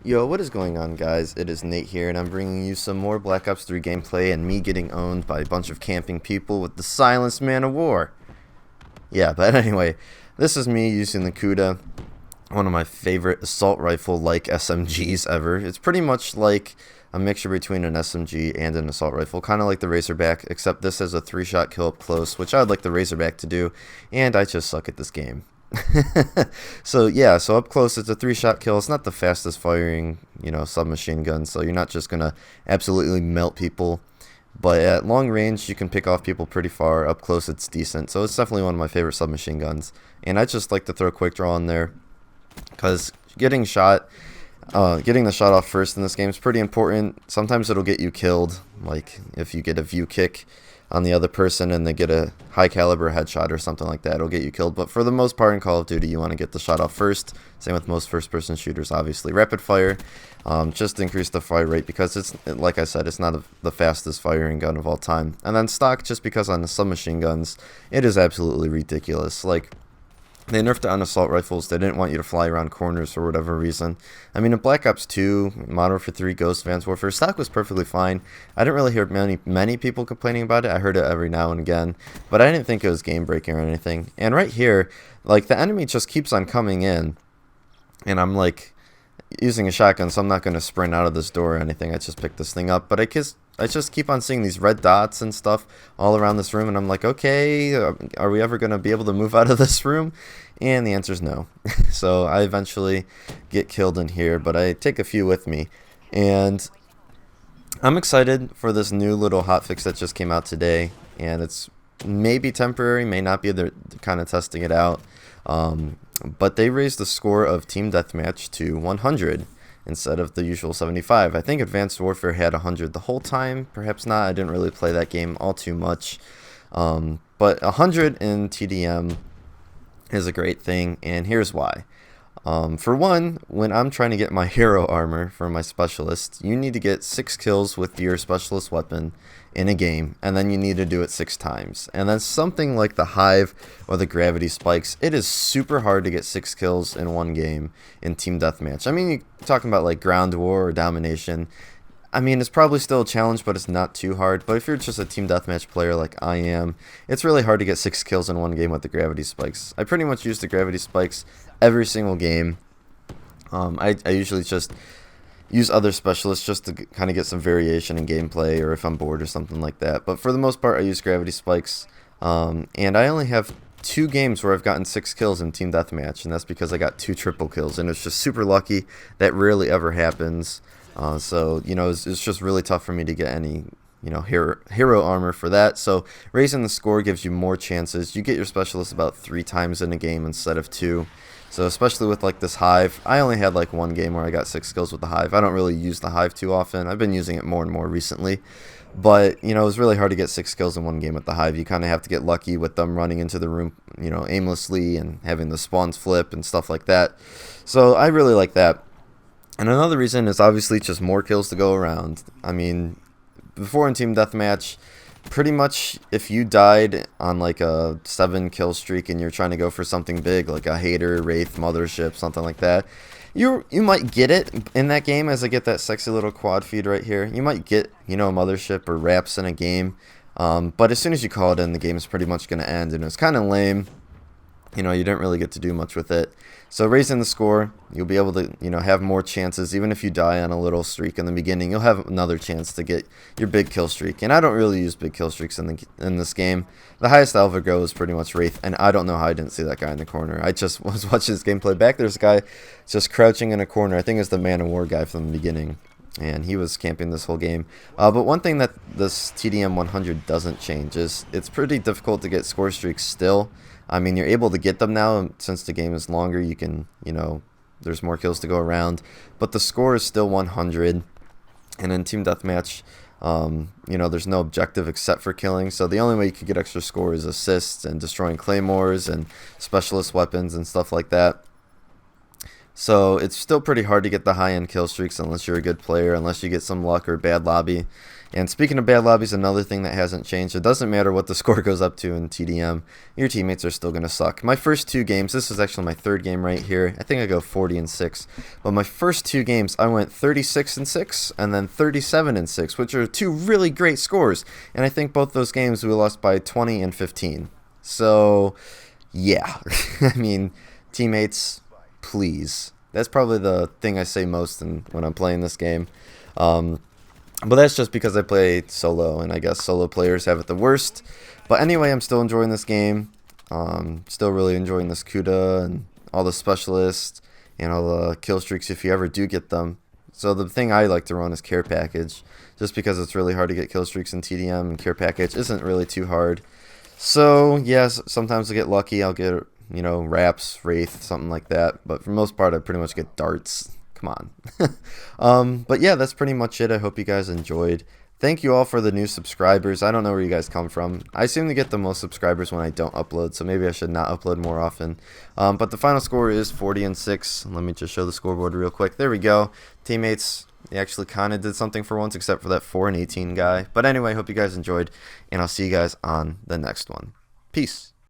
Yo, what is going on, guys? It is Nate here, and I'm bringing you some more Black Ops 3 gameplay and me getting owned by a bunch of camping people with the Silenced Man of War. Yeah, but anyway, this is me using the Kuda, one of my favorite assault rifle-like SMGs ever. It's pretty much like a mixture between an SMG and an assault rifle, kind of like the Razorback, except this has a 3-shot kill up close, which I would like the Razorback to do, and I just suck at this game. So yeah, so up close it's a 3-shot kill. It's not the fastest firing, submachine gun, so you're not just gonna absolutely melt people. But at long range, you can pick off people pretty far. Up close, it's decent. So it's definitely one of my favorite submachine guns. And I just like to throw quick draw in there because getting the shot off first in this game is pretty important. Sometimes it'll get you killed, like if you get a view kick on the other person and they get a high caliber headshot or something like that, it'll get you killed. But for the most part in Call of Duty, you want to get the shot off first. Same with most first person shooters, obviously. Rapid fire, just increase the fire rate because it's, like I said, it's not the fastest firing gun of all time. And then stock, just because on the submachine guns, it is absolutely ridiculous. Like, they nerfed it on assault rifles. They didn't want you to fly around corners for whatever reason. I mean, in Black Ops 2, Modern Warfare 3, Ghost, Advanced Warfare, stock was perfectly fine. I didn't really hear many people complaining about it. I heard it every now and again, but I didn't think it was game breaking or anything. And right here, like, the enemy just keeps on coming in, and I'm like using a shotgun, so I'm not going to sprint out of this door or anything. I just picked this thing up, but I just keep on seeing these red dots and stuff all around this room, and I'm like, okay, are we ever going to be able to move out of this room? And the answer is no. So I eventually get killed in here, but I take a few with me. And I'm excited for this new little hotfix that just came out today, and it's maybe temporary, may not be. They're kind of testing it out. But they raised the score of Team Deathmatch to 100 instead of the usual 75. I think Advanced Warfare had 100 the whole time. Perhaps not. I didn't really play that game all too much. But 100 in TDM is a great thing, and here's why. For one, when I'm trying to get my hero armor for my specialist, you need to get 6 kills with your specialist weapon in a game, and then you need to do it 6 times. And then something like the Hive or the Gravity Spikes, it is super hard to get 6 kills in one game in Team Deathmatch. I mean, you're talking about like Ground War or Domination. I mean, it's probably still a challenge, but it's not too hard. But if you're just a Team Deathmatch player like I am, it's really hard to get 6 kills in one game with the Gravity Spikes. I pretty much use the Gravity Spikes every single game. I usually just use other specialists just to kind of get some variation in gameplay, or if I'm bored or something like that. But for the most part, I use Gravity Spikes. And I only have 2 games where I've gotten 6 kills in Team Deathmatch, and that's because I got 2 triple kills. And it's just super lucky. That rarely ever happens. So, it's just really tough for me to get any, hero armor for that. So raising the score gives you more chances. You get your specialist about 3 times in a game instead of 2. So especially with like this Hive, I only had like 1 game where I got 6 kills with the Hive. I don't really use the Hive too often. I've been using it more and more recently. But, it was really hard to get 6 kills in one game with the Hive. You kind of have to get lucky with them running into the room, aimlessly and having the spawns flip and stuff like that. So I really like that. And another reason is obviously just more kills to go around. I mean, before in Team Deathmatch, pretty much if you died on like a 7 kill streak and you're trying to go for something big like a Hater, Wraith, Mothership, something like that, you might get it in that game. As I get that sexy little quad feed right here, you might get, a Mothership or Wraps in a game. But as soon as you call it in, the game is pretty much going to end, and it's kind of lame. You didn't really get to do much with it. So raising the score, you'll be able to, have more chances. Even if you die on a little streak in the beginning, you'll have another chance to get your big kill streak. And I don't really use big kill streaks in this game. The highest I'll ever go is pretty much Wraith, and I don't know how I didn't see that guy in the corner. I just was watching this gameplay back. There's a guy just crouching in a corner. I think it's the Man of War guy from the beginning, and he was camping this whole game. But one thing that this TDM 100 doesn't change is it's pretty difficult to get score streaks still. I mean, you're able to get them now, and since the game is longer, you can, there's more kills to go around. But the score is still 100, and in Team Deathmatch, there's no objective except for killing. So the only way you could get extra score is assists and destroying claymores and specialist weapons and stuff like that. So it's still pretty hard to get the high-end kill streaks unless you're a good player, unless you get some luck or bad lobby. And speaking of bad lobbies, another thing that hasn't changed, it doesn't matter what the score goes up to in TDM, your teammates are still going to suck. My first 2 games, this is actually my 3rd game right here, I think I go 40-6, but my first 2 games I went 36-6 and then 37-6, which are 2 really great scores, and I think both those games we lost by 20 and 15. So, yeah, I mean, teammates, please. That's probably the thing I say most when I'm playing this game. But that's just because I play solo, and I guess solo players have it the worst. But anyway, I'm still enjoying this game. Still really enjoying this Kuda and all the specialists and all the kill streaks if you ever do get them. So the thing I like to run is care package, just because it's really hard to get kill streaks in TDM, and care package isn't really too hard. So yes, sometimes I get lucky. I'll get, you know, Wraps, Wraith, something like that. But for the most part, I pretty much get darts. Come on. But yeah, that's pretty much it. I hope you guys enjoyed. Thank you all for the new subscribers. I don't know where you guys come from. I seem to get the most subscribers when I don't upload, so maybe I should not upload more often. But the final score is 40-6. Let me just show the scoreboard real quick. There we go. Teammates, they actually kind of did something for once, except for that 4-18 guy. But anyway, hope you guys enjoyed, and I'll see you guys on the next one. Peace.